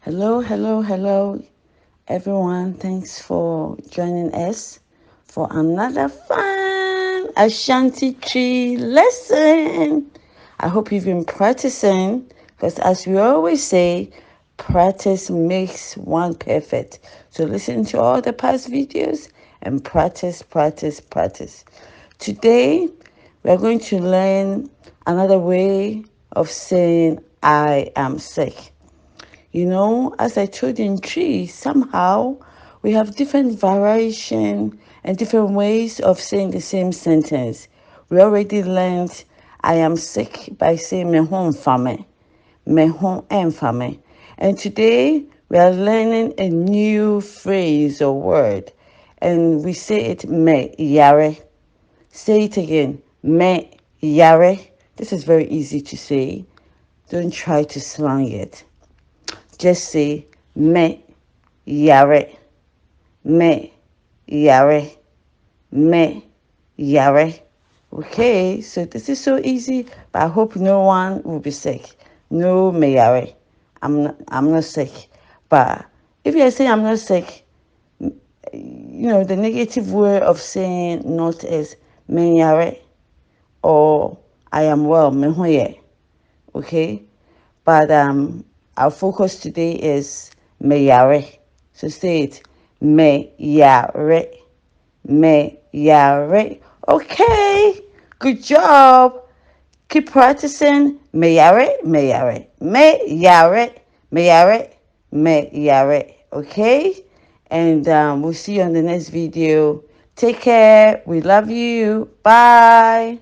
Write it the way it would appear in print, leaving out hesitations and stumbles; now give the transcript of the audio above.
Hello, hello, hello, everyone. Thanks for joining us for another fun Ashanti tree lesson. I hope you've been practicing because, as we always say, practice makes one perfect. So, listen to all the past videos and practice, practice, practice. Today, we are going to learn another way of saying I am sick. As I told you in tree, somehow we have different variation and different ways of saying the same sentence. We already learned I am sick by saying me home fame, me home fame. And today we are learning a new phrase or word. And we say it me yare. Say it again. Me yare. This is very easy to say. Don't try to slang it. Just say me yare, me yare, me yare. Okay, so this is so easy, but I hope no one will be sick. No me yare. I'm not sick. But if you're saying I'm not sick, the negative way of saying not is me yare or I am well, me hoye. Okay? But our focus today is Meyare. So say it. Meyare. Meyare. Okay. Good job. Keep practicing. Meyare. Meyare. Meyare. Meyare. Meyare. Okay. And we'll see you on the next video. Take care. We love you. Bye.